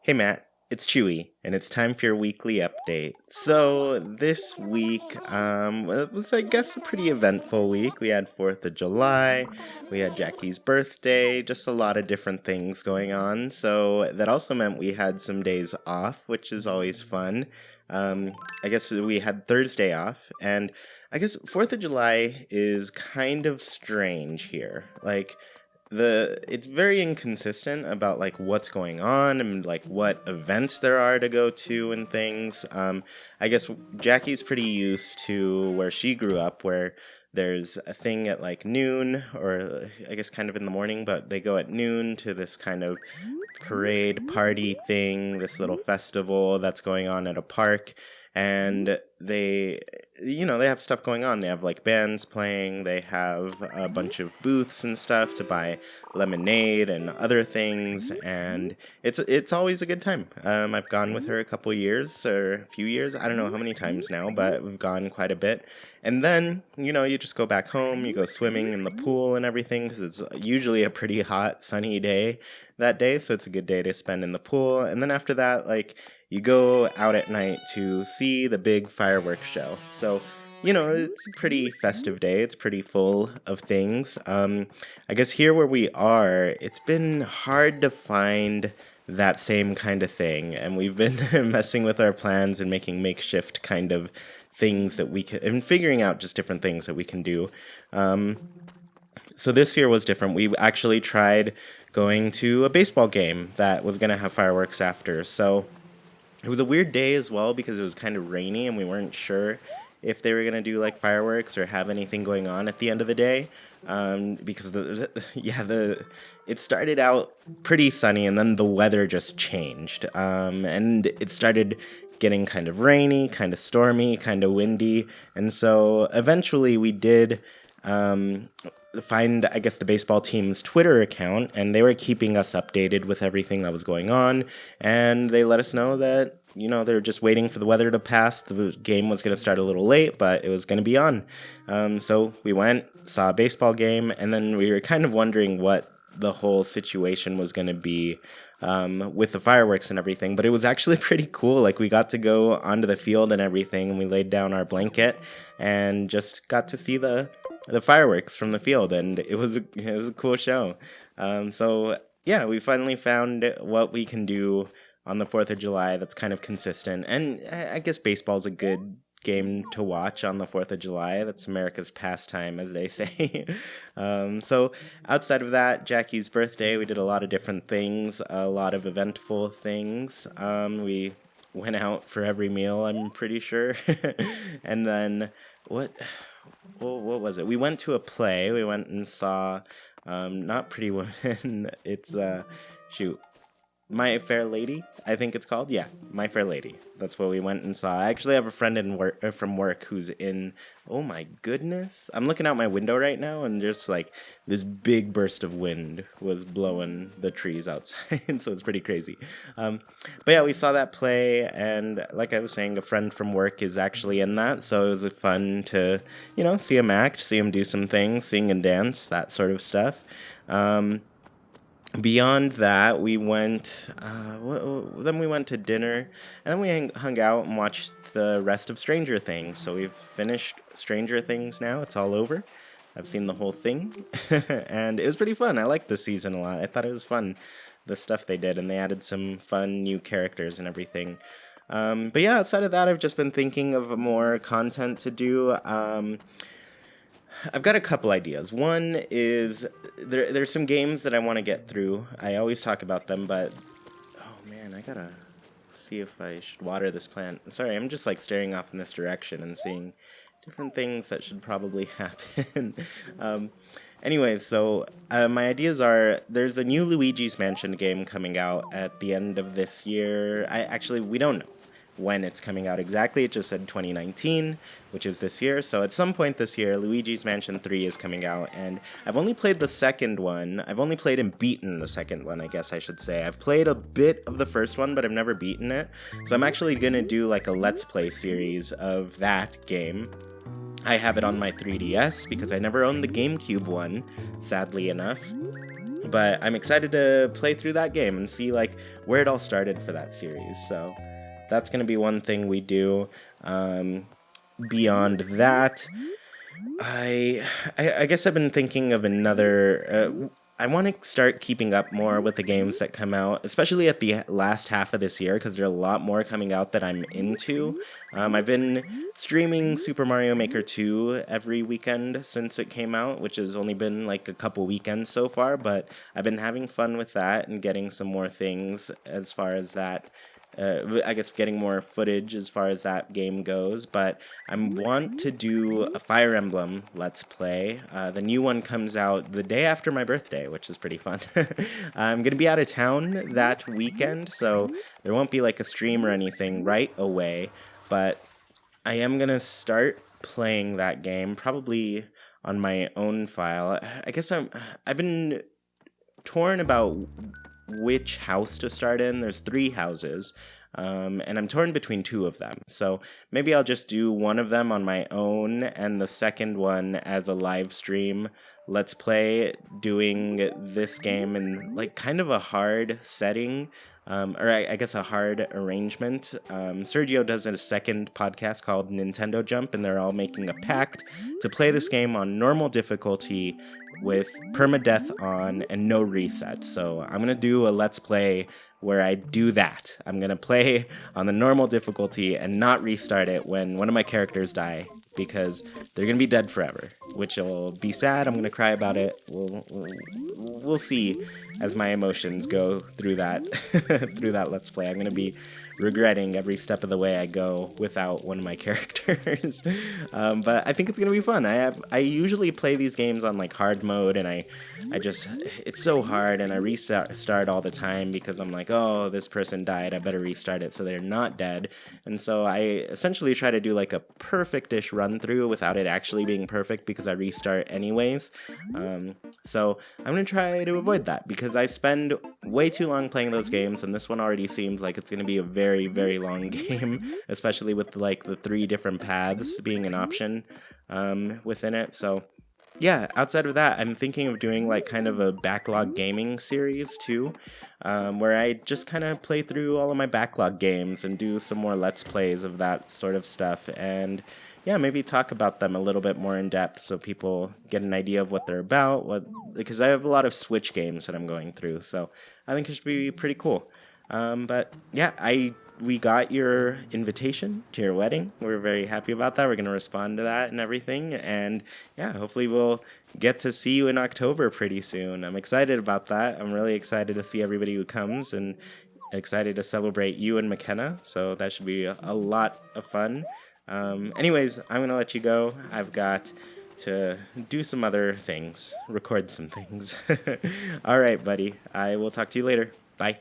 Hey Matt, it's Chewy, and it's time for your weekly update. So this week, it was I guess a pretty eventful week. We had 4th of July, we had Jackie's birthday, just a lot of different things going on. So that also meant we had some days off, which is always fun. Um, I guess we had Thursday off, and I guess 4th of July is kind of strange here. It's very inconsistent about like what's going on and like what events there are to go to and things. I guess Jackie's pretty used to where she grew up, where there's a thing at like noon, or I guess kind of in the morning, but they go at noon to this kind of parade party thing, this little festival that's going on at a park. And they have stuff going on. They have like bands playing, they have a bunch of booths and stuff to buy lemonade and other things, and it's always a good time. I've gone with her a couple years or a few years, I don't know how many times now, but we've gone quite a bit. And then you just go back home, you go swimming in the pool and everything, because it's usually a pretty hot sunny day that day, so it's a good day to spend in the pool. And then after that, like, you go out at night to see the big fireworks show. So, it's a pretty festive day. It's pretty full of things. I guess here where we are, it's been hard to find that same kind of thing. And we've been messing with our plans and making makeshift kind of things that we can, and figuring out just different things that we can do. So this year was different. We actually tried going to a baseball game that was going to have fireworks after. So it was a weird day as well because it was kind of rainy and we weren't sure if they were going to do like fireworks or have anything going on at the end of the day. Because it started out pretty sunny and then the weather just changed. And it started getting kind of rainy, kind of stormy, kind of windy. And so eventually we did find, I guess, the baseball team's Twitter account, and they were keeping us updated with everything that was going on, and they let us know that, they were just waiting for the weather to pass. The game was going to start a little late, but it was going to be on. So we went, saw a baseball game, and then we were kind of wondering what the whole situation was going to be with the fireworks and everything, but it was actually pretty cool. Like, we got to go onto the field and everything, and we laid down our blanket and just got to see the fireworks from the field, and it was a cool show. So yeah, we finally found what we can do on the 4th of July that's kind of consistent, and I guess baseball's a good game to watch on the 4th of July. That's America's pastime, as they say. So outside of that, Jackie's birthday, we did a lot of different things, a lot of eventful things. We went out for every meal, I'm pretty sure. And then what was it? We went to a play. We went and saw not Pretty Woman. It's My Fair Lady, I think it's called. Yeah, My Fair Lady. That's what we went and saw. I actually have a friend from work who's in. Oh my goodness! I'm looking out my window right now, and just like this big burst of wind was blowing the trees outside, so it's pretty crazy. But yeah, we saw that play, and like I was saying, a friend from work is actually in that, so it was fun to see him act, see him do some things, sing and dance, that sort of stuff. Beyond that, we went. Then we went to dinner, and then we hung out and watched the rest of Stranger Things. So we've finished Stranger Things now. It's all over. I've seen the whole thing, and it was pretty fun. I liked this season a lot. I thought it was fun, the stuff they did, and they added some fun new characters and everything. But yeah, outside of that, I've just been thinking of more content to do. I've got a couple ideas. One is there's some games that I want to get through. I always talk about them, but oh man, I gotta see if I should water this plant. Sorry, I'm just like staring off in this direction and seeing different things that should probably happen. Anyways, so my ideas are there's a new Luigi's Mansion game coming out at the end of this year. We don't know when it's coming out exactly. It just said 2019, which is this year. So at some point this year, Luigi's Mansion 3 is coming out, and I've only played the second one. I've only played and beaten the second one, I guess I should say. I've played a bit of the first one, but I've never beaten it. So I'm actually gonna do like a Let's Play series of that game. I have it on my 3DS because I never owned the GameCube one, sadly enough. But I'm excited to play through that game and see like where it all started for that series. So that's going to be one thing we do. Beyond that, I guess I've been thinking of another. I want to start keeping up more with the games that come out, especially at the last half of this year, because there are a lot more coming out that I'm into. I've been streaming Super Mario Maker 2 every weekend since it came out, which has only been like a couple weekends so far, but I've been having fun with that and getting some more things as far as that. I guess getting more footage as far as that game goes, but I want to do a Fire Emblem Let's Play. The new one comes out the day after my birthday, which is pretty fun. I'm going to be out of town that weekend, so there won't be like a stream or anything right away, but I am going to start playing that game probably on my own file. I guess I've been torn about which house to start in. There's 3 houses, and I'm torn between 2 of them. So maybe I'll just do one of them on my own and the second one as a live stream let's play, doing this game in like kind of a hard setting. Or I guess a hard arrangement. Sergio does a second podcast called Nintendo Jump, and they're all making a pact to play this game on normal difficulty with permadeath on and no reset. So I'm going to do a Let's Play where I do that. I'm going to play on the normal difficulty and not restart it when one of my characters die, because they're going to be dead forever, which will be sad. I'm going to cry about it. We'll see as my emotions go through that through that Let's Play. I'm going to be regretting every step of the way I go without one of my characters. But I think it's going to be fun. I usually play these games on like hard mode, and I just, it's so hard, and I restart all the time because I'm like, oh, this person died, I better restart it so they're not dead. And so I essentially try to do like a perfect-ish run through without it actually being perfect because I restart anyways. So I'm going to try to avoid that because I spend way too long playing those games, and this one already seems like it's going to be a very, very long game, especially with like the 3 different paths being an option within it. So yeah, outside of that, I'm thinking of doing like kind of a backlog gaming series too, where I just kind of play through all of my backlog games and do some more Let's Plays of that sort of stuff, and yeah, maybe talk about them a little bit more in depth so people get an idea of what they're about, because I have a lot of Switch games that I'm going through, so I think it should be pretty cool. But yeah, we got your invitation to your wedding. We're very happy about that. We're going to respond to that and everything. And yeah, hopefully we'll get to see you in October pretty soon. I'm excited about that. I'm really excited to see everybody who comes and excited to celebrate you and McKenna. So that should be a lot of fun. Anyways, I'm going to let you go. I've got to do some other things, record some things. All right, buddy. I will talk to you later. Bye.